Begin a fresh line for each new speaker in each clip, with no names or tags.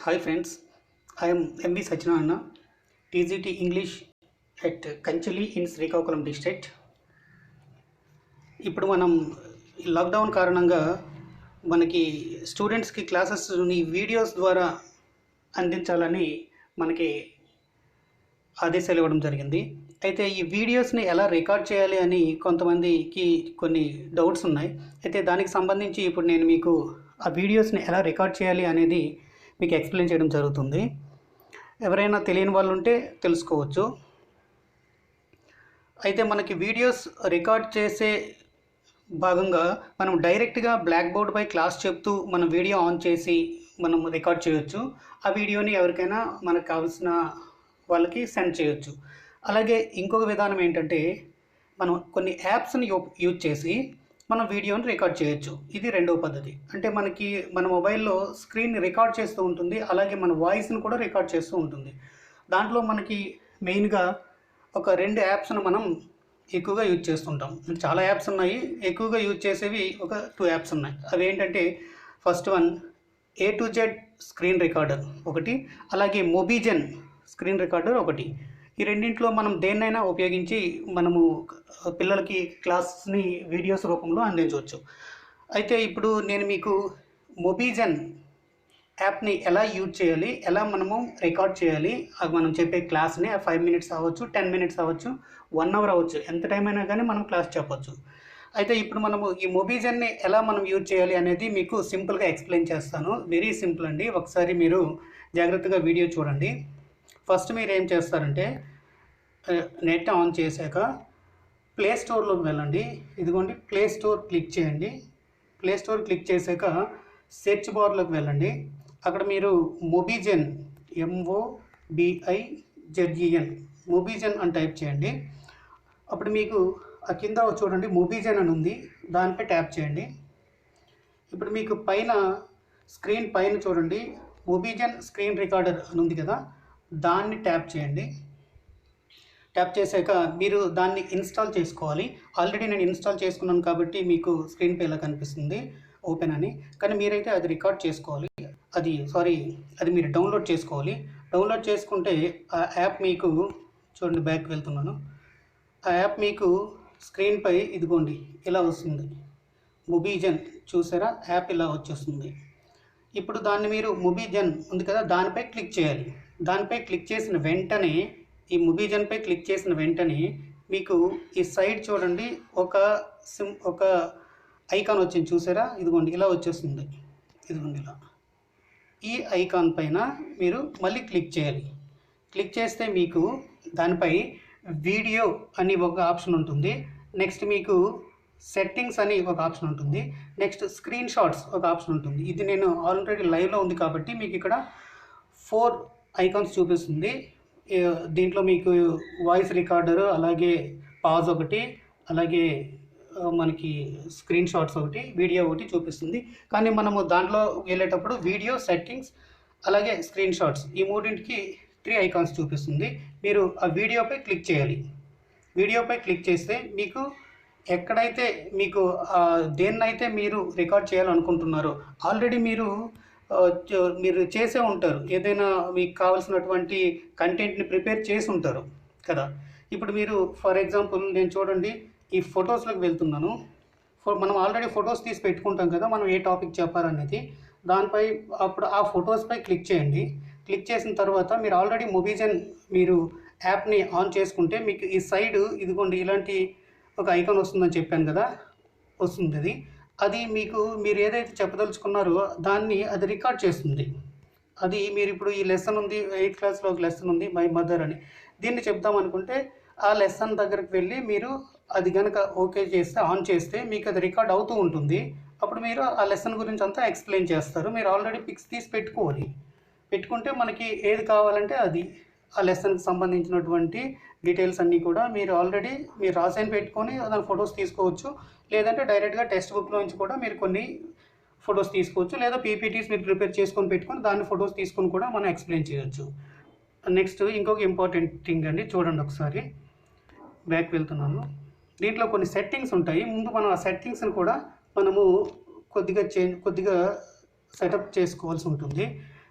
Hi friends, I am MB Sachinanna, TGT English at Kanchali in Srikakulam district. ఇప్పుడు మనం lockdown కారణంగా మనకి స్టూడెంట్స్కి క్లాసెస్ని వీడియోస్ ద్వారా అందించాలని మనకి ఆదేశాలు ఇవ్వడం జరిగింది. అయితే ఈ వీడియోస్ని ఎలా రికార్డ్ చేయాలి అని కొంతమందికి కొన్ని డౌట్స్ ఉన్నాయి. అయితే దానికి సంబంధించి ఇప్పుడు నేను మీకు ఆ వీడియోస్ని ఎలా రికార్డ్ చేయాలి అనేది మీకు ఎక్స్ప్లెయిన్ చేయడం జరుగుతుంది. ఎవరైనా తెలియని వాళ్ళు ఉంటే తెలుసుకోవచ్చు. అయితే మనకి వీడియోస్ రికార్డ్ చేసే భాగంగా మనం డైరెక్ట్గా బ్లాక్ బోర్డ్పై క్లాస్ చెప్తూ మనం వీడియో ఆన్ చేసి మనం రికార్డ్ చేయొచ్చు. ఆ వీడియోని ఎవరికైనా మనకు కావాల్సిన వాళ్ళకి సెండ్ చేయొచ్చు. అలాగే ఇంకొక విధానం ఏంటంటే మనం కొన్ని యాప్స్ని యూజ్ చేసి మనం వీడియోని రికార్డ్ చేయొచ్చు. ఇది రెండవ పద్ధతి. అంటే మనకి మన మొబైల్లో స్క్రీన్ రికార్డ్ చేస్తూ ఉంటుంది, అలాగే మన వాయిస్ని కూడా రికార్డ్ చేస్తూ ఉంటుంది. దాంట్లో మనకి మెయిన్గా ఒక 2 యాప్స్ను మనం ఎక్కువగా యూజ్ చేస్తుంటాం. చాలా యాప్స్ ఉన్నాయి, ఎక్కువగా యూజ్ చేసేవి ఒక 2 యాప్స్ ఉన్నాయి. అవి ఏంటంటే first one A to Z screen recorder ఒకటి, అలాగే మొబిజెన్ స్క్రీన్ రికార్డర్ ఒకటి. ఈ రెండింటిలో మనం దేన్నైనా ఉపయోగించి మనము పిల్లలకి క్లాస్ని వీడియోస్ రూపంలో అందించవచ్చు. అయితే ఇప్పుడు నేను మీకు మొబిజెన్ యాప్ని ఎలా యూజ్ చేయాలి, ఎలా మనము రికార్డ్ చేయాలి, అది మనం చెప్పే క్లాస్ని 5 minutes అవ్వచ్చు, 10 minutes అవ్వచ్చు, 1 hour అవ్వచ్చు, ఎంత టైం అయినా కానీ మనం క్లాస్ చెప్పొచ్చు. అయితే ఇప్పుడు మనము ఈ మొబిజెన్ని ఎలా మనం యూజ్ చేయాలి అనేది మీకు సింపుల్గా ఎక్స్ప్లెయిన్ చేస్తాను. వెరీ సింపుల్ అండి. ఒకసారి మీరు జాగ్రత్తగా వీడియో చూడండి. ఫస్ట్ మీరు ఏం చేస్తారంటే నెట్ ఆన్ చేశాక ప్లే స్టోర్లోకి వెళ్ళండి. ఇదిగోండి ప్లే స్టోర్ క్లిక్ చేయండి. ప్లే స్టోర్ క్లిక్ చేశాక సెర్చ్ బార్లోకి వెళ్ళండి. అక్కడ మీరు మొబిజెన్ MOBIZEN మొబిజెన్ అని టైప్ చేయండి. అప్పుడు మీకు ఆ కింద చూడండి మొబిజెన్ అని ఉంది, దానిపై ట్యాప్ చేయండి. ఇప్పుడు మీకు పైన స్క్రీన్ పైన చూడండి మొబిజెన్ స్క్రీన్ రికార్డర్ అని ఉంది కదా, దాన్ని ట్యాప్ చేయండి. ట్యాప్ చేశాక మీరు దాన్ని ఇన్స్టాల్ చేసుకోవాలి. ఆల్రెడీ నేను ఇన్స్టాల్ చేసుకున్నాను కాబట్టి మీకు స్క్రీన్ పై ఇలా కనిపిస్తుంది ఓపెన్ అని. కానీ మీరైతే అది రికార్డ్ చేసుకోవాలి, అది మీరు డౌన్లోడ్ చేసుకోవాలి. డౌన్లోడ్ చేసుకుంటే ఆ యాప్ మీకు చూడండి, బ్యాక్ వెళ్తున్నాను. ఆ యాప్ మీకు స్క్రీన్పై ఇదిగోండి ఇలా వస్తుంది, మొబిజెన్. చూసారా, యాప్ ఇలా వచ్చేస్తుంది. ఇప్పుడు దాన్ని మీరు మొబిజెన్ ఉంది కదా, దానిపై క్లిక్ చేయాలి. దానిపై క్లిక్ చేసిన వెంటనే ఈ మొబిజెన్పై క్లిక్ చేసిన వెంటనే మీకు ఈ సైడ్ చూడండి ఒక ఐకాన్ వచ్చింది, చూసారా, ఇదిగోండి ఇలా వచ్చేస్తుంది. ఇదిగోండి ఇలా ఈ ఐకాన్ పైన మీరు మళ్ళీ క్లిక్ చేయాలి. క్లిక్ చేస్తే మీకు దానిపై వీడియో అని ఒక ఆప్షన్ ఉంటుంది. నెక్స్ట్ మీకు సెట్టింగ్స్ అని ఒక ఆప్షన్ ఉంటుంది. నెక్స్ట్ స్క్రీన్ షాట్స్ ఒక ఆప్షన్ ఉంటుంది. ఇది నేను ఆల్రెడీ లైవ్లో ఉంది కాబట్టి మీకు ఇక్కడ 4 ఐకాన్స్ చూపిస్తుంది. దీంట్లో మీకు వాయిస్ రికార్డర్, అలాగే పాజ్ ఒకటి, అలాగే మనకి స్క్రీన్ షాట్స్ ఒకటి, వీడియో ఒకటి చూపిస్తుంది. కానీ మనము దాంట్లో వెళ్ళేటప్పుడు వీడియో, సెట్టింగ్స్, అలాగే స్క్రీన్ షాట్స్, ఈ మూడింటికి 3 ఐకాన్స్ చూపిస్తుంది. మీరు ఆ వీడియోపై క్లిక్ చేయాలి. వీడియోపై క్లిక్ చేస్తే మీకు ఎక్కడైతే మీకు దేన్నైతే మీరు రికార్డ్ చేయాలనుకుంటున్నారో ఆల్రెడీ మీరు చేసే ఉంటారు. ఏదైనా మీకు కావాల్సినటువంటి కంటెంట్ని ప్రిపేర్ చేసి ఉంటారు కదా. ఇప్పుడు మీరు ఫర్ ఎగ్జాంపుల్ నేను చూడండి ఈ ఫొటోస్లోకి వెళ్తున్నాను. మనం ఆల్రెడీ ఫొటోస్ తీసి పెట్టుకుంటాం కదా, మనం ఏ టాపిక్ చెప్పాలనేది. దానిపై అప్పుడు ఆ ఫొటోస్పై క్లిక్ చేయండి. క్లిక్ చేసిన తర్వాత మీరు ఆల్రెడీ మొబిజెన్ మీరు యాప్ని ఆన్ చేసుకుంటే మీకు ఈ సైడ్ ఇదిగోండి ఇలాంటి ఒక ఐకాన్ వస్తుందని చెప్పాను కదా, వస్తుంది. అది మీరు ఏదైతే చెప్పదలుచుకున్నారో దాన్ని అది రికార్డ్ చేస్తుంది. అది మీరు ఇప్పుడు ఈ లెసన్ ఉంది, 8th క్లాస్లో ఒక లెసన్ ఉంది మై మదర్ అని, దీన్ని చెప్దాం అనుకుంటే ఆ లెసన్ దగ్గరికి వెళ్ళి మీరు అది కనుక ఓకే చేస్తే, ఆన్ చేస్తే మీకు అది రికార్డ్ అవుతూ ఉంటుంది. అప్పుడు మీరు ఆ లెసన్ గురించి అంతా ఎక్స్ప్లెయిన్ చేస్తారు. మీరు ఆల్రెడీ పిక్స్ తీసి పెట్టుకోవాలి. పెట్టుకుంటే మనకి ఏది కావాలంటే అది ఆ లెసన్కి సంబంధించినటువంటి డీటెయిల్స్ అన్నీ కూడా మీరు ఆల్రెడీ మీరు రాసాని పెట్టుకొని దాని ఫొటోస్ తీసుకోవచ్చు. లేదంటే డైరెక్ట్గా టెక్స్ట్ బుక్లో నుంచి కూడా మీరు కొన్ని ఫొటోస్ తీసుకోవచ్చు. లేదా పీపీటీస్ మీరు ప్రిపేర్ చేసుకొని పెట్టుకొని దాన్ని ఫొటోస్ తీసుకొని కూడా మనం ఎక్స్ప్లెయిన్ చేయొచ్చు. నెక్స్ట్ ఇంకొక ఇంపార్టెంట్ థింగ్ అండి, చూడండి ఒకసారి బ్యాక్ వెళ్తున్నాను. దీంట్లో కొన్ని సెట్టింగ్స్ ఉంటాయి. ముందు మనం ఆ సెట్టింగ్స్ని కూడా మనము కొద్దిగా సెటప్ చేసుకోవాల్సి ఉంటుంది.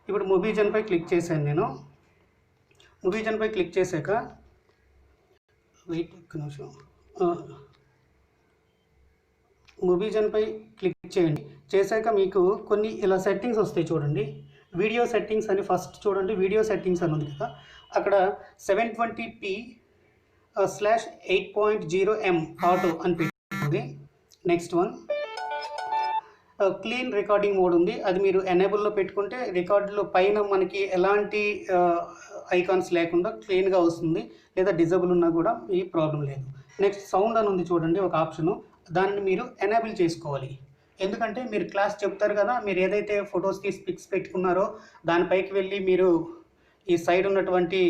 ఇప్పుడు మొబిజన్పై క్లిక్ చేశాను నేను. మొబిజన్పై క్లిక్ చేశాక వెయిట్ ఒక్క నిమిషం, మొబిజన్పై క్లిక్ చేయండి. చేశాక మీకు కొన్ని ఇలా సెట్టింగ్స్ వస్తాయి చూడండి. వీడియో సెట్టింగ్స్ అని ఫస్ట్ చూడండి. వీడియో సెట్టింగ్స్ అని ఉంది కదా, అక్కడ 720p/8.0m ఆటో అని పెట్టుకోండి. Next one clean recording mode ఉంది, అది మీరు ఎనేబుల్లో పెట్టుకుంటే రికార్డులో పైన మనకి ఎలాంటి ఐకాన్స్ లేకుండా క్లీన్గా వస్తుంది. లేదా డిజబుల్ ఉన్నా కూడా ఈ ప్రాబ్లం లేదు. నెక్స్ట్ సౌండ్ అని ఉంది చూడండి, ఒక ఆప్షను, దాన్ని మీరు ఎనేబుల్ చేసుకోవాలి. ఎందుకంటే మీరు క్లాస్ చెప్తారు కదా, మీరు ఏదైతే ఫొటోస్ తీసి పిక్స్ పెట్టుకున్నారో దానిపైకి వెళ్ళి మీరు ఈ సైడ్ ఉన్నటువంటి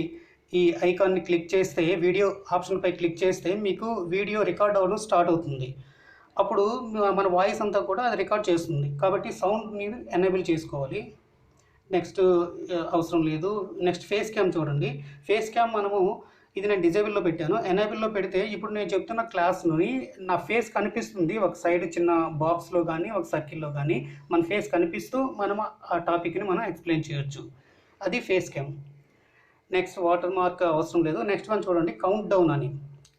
ఈ ఐకాన్ని క్లిక్ చేస్తే, వీడియో ఆప్షన్పై క్లిక్ చేస్తే మీకు వీడియో రికార్డ్ అవ్వడం స్టార్ట్ అవుతుంది. అప్పుడు మన వాయిస్ అంతా కూడా అది రికార్డ్ చేస్తుంది. కాబట్టి సౌండ్ మీరు ఎనేబుల్ చేసుకోవాలి. నెక్స్ట్ అవసరం లేదు. నెక్స్ట్ ఫేస్ క్యామ్ చూడండి. ఫేస్ క్యామ్ మనము ఇది నేను డిజేబుల్లో పెట్టాను. ఎనేబుల్లో పెడితే ఇప్పుడు నేను చెప్తున్న క్లాస్ని నా ఫేస్ కనిపిస్తుంది. ఒక సైడ్ చిన్న బాక్స్లో కానీ ఒక సర్కిల్లో కానీ మన ఫేస్ కనిపిస్తూ మనం ఆ టాపిక్ని మనం ఎక్స్ప్లెయిన్ చేయొచ్చు. అది face cam. Next water mark అవసరం లేదు. నెక్స్ట్ వన్ చూడండి, కౌంట్ డౌన్ అని.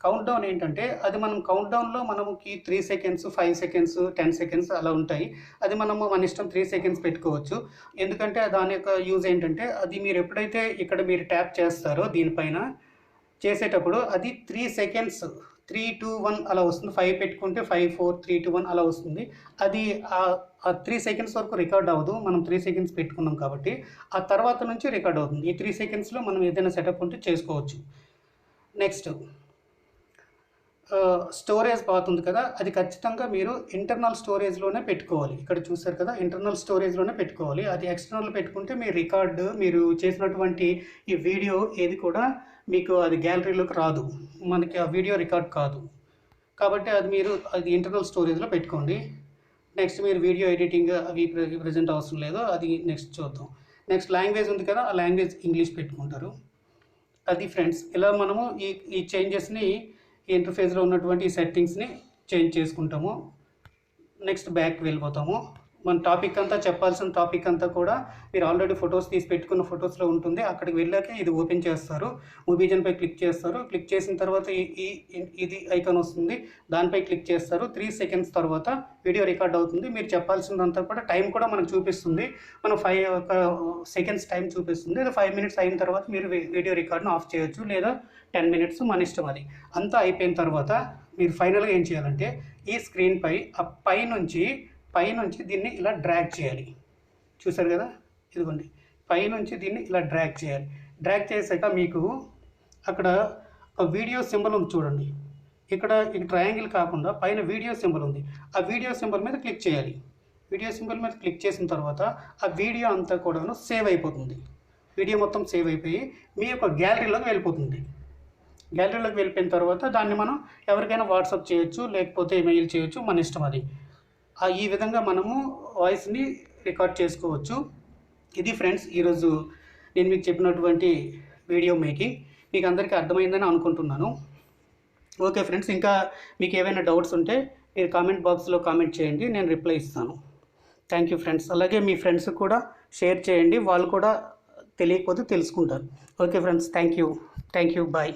కౌంట్ డౌన్ ఏంటంటే అది మనం కౌంట్ డౌన్లో మనకి 3 సెకండ్స్, 5 సెకండ్స్, 10 సెకండ్స్ అలా ఉంటాయి. అది మనము మన ఇష్టం 3 సెకండ్స్ పెట్టుకోవచ్చు. ఎందుకంటే దాని యొక్క యూజ్ ఏంటంటే, అది మీరు ఎప్పుడైతే ఇక్కడ మీరు ట్యాప్ చేస్తారో దీనిపైన చేసేటప్పుడు అది 3 సెకండ్స్ 3, 2, 1 అలా వస్తుంది. 5 పెట్టుకుంటే 5, 4, 3, 2, 1 అలా వస్తుంది. అది ఆ 3 సెకండ్స్ వరకు రికార్డ్ అవ్వదు. మనం 3 సెకండ్స్ పెట్టుకున్నాం కాబట్టి ఆ తర్వాత నుంచి రికార్డ్ అవుతుంది. ఈ 3 సెకండ్స్లో మనం ఏదైనా సెటప్ ఉంటే చేసుకోవచ్చు. నెక్స్ట్ స్టోరేజ్ పాత్ ఉంది కదా, అది ఖచ్చితంగా మీరు ఇంటర్నల్ స్టోరేజ్లోనే పెట్టుకోవాలి. ఇక్కడ చూసారు కదా, ఇంటర్నల్ స్టోరేజ్లోనే పెట్టుకోవాలి. అది ఎక్స్టర్నల్ పెట్టుకుంటే మీ రికార్డు, మీరు చేసినటువంటి ఈ వీడియో ఏది కూడా మీకు అది గ్యాలరీలోకి రాదు, మనకి ఆ వీడియో రికార్డ్ కాదు. కాబట్టి అది ఇంటర్నల్ స్టోరేజ్లో పెట్టుకోండి. నెక్స్ట్ మీరు వీడియో ఎడిటింగ్ అవి ప్రజెంట్ అవసరం లేదు, అది నెక్స్ట్ చూద్దాం. నెక్స్ట్ లాంగ్వేజ్ ఉంది కదా, ఆ లాంగ్వేజ్ ఇంగ్లీష్ పెట్టుకుంటారు. అది ఫ్రెండ్స్, ఇలా మనము ఈ చేంజెస్ని ఇంటర్ఫేస్లో ఉన్నటువంటి సెట్టింగ్స్ని చేంజ్ చేసుకుంటాము. నెక్స్ట్ బ్యాక్ వెళ్ళిపోతాము. మన టాపిక్ అంతా, చెప్పాల్సిన టాపిక్ అంతా కూడా మీరు ఆల్రెడీ ఫొటోస్ తీసి పెట్టుకున్న ఫొటోస్లో ఉంటుంది. అక్కడికి వెళ్ళాక ఇది ఓపెన్ చేస్తారు. మొబిజన్పై క్లిక్ చేస్తారు. క్లిక్ చేసిన తర్వాత ఇది ఐకాన్ వస్తుంది, దానిపై క్లిక్ చేస్తారు. 3 సెకండ్స్ తర్వాత వీడియో రికార్డ్ అవుతుంది. మీరు చెప్పాల్సిందంతా కూడా టైం కూడా మనకు చూపిస్తుంది. మనం 5 సెకండ్స్ టైం చూపిస్తుంది. లేదా 5 మినిట్స్ అయిన తర్వాత మీరు వీడియో రికార్డ్ను ఆఫ్ చేయొచ్చు, లేదా 10 మినిట్స్ మన ఇష్టం. అది అంతా అయిపోయిన తర్వాత మీరు ఫైనల్గా ఏం చేయాలంటే, ఈ స్క్రీన్పై ఆ పైనుంచి దీన్ని ఇలా డ్రాగ్ చేయాలి. చూసారు కదా, ఇదిగోండి, పైనుంచి దీన్ని ఇలా డ్రాగ్ చేయాలి. డ్రాగ్ చేసాక మీకు అక్కడ ఒక వీడియో సింబల్ ఉంది చూడండి. ఇక్కడ ట్రయాంగిల్ కాకుండా పైన వీడియో సింబల్ ఉంది. ఆ వీడియో సింబల్ మీద క్లిక్ చేయాలి. వీడియో సింబల్ మీద క్లిక్ చేసిన తర్వాత ఆ వీడియో అంతా కూడాను సేవ్ అయిపోతుంది. వీడియో మొత్తం సేవ్ అయిపోయి మీ యొక్క గ్యాలరీలోకి వెళ్ళిపోతుంది. గ్యాలరీలోకి వెళ్ళిపోయిన తర్వాత దాన్ని మనం ఎవరికైనా వాట్సాప్ చేయొచ్చు, లేకపోతే మెయిల్ చేయొచ్చు, మన ఇష్టం అది. ఈ విధంగా మనము వాయిస్ని రికార్డ్ చేసుకోవచ్చు. ఇది ఫ్రెండ్స్ ఈరోజు నేను మీకు చెప్పినటువంటి వీడియో మేకింగ్. మీకు అందరికీ అర్థమైందని అనుకుంటున్నాను. ఓకే ఫ్రెండ్స్, ఇంకా మీకు ఏవైనా డౌట్స్ ఉంటే మీరు కామెంట్ బాక్స్లో కామెంట్ చేయండి, నేను రిప్లై ఇస్తాను. Thank you friends. అలాగే మీ ఫ్రెండ్స్ కూడా షేర్ చేయండి, వాళ్ళు కూడా తెలియకపోతే తెలుసుకుంటారు. Okay friends, thank you. Bye.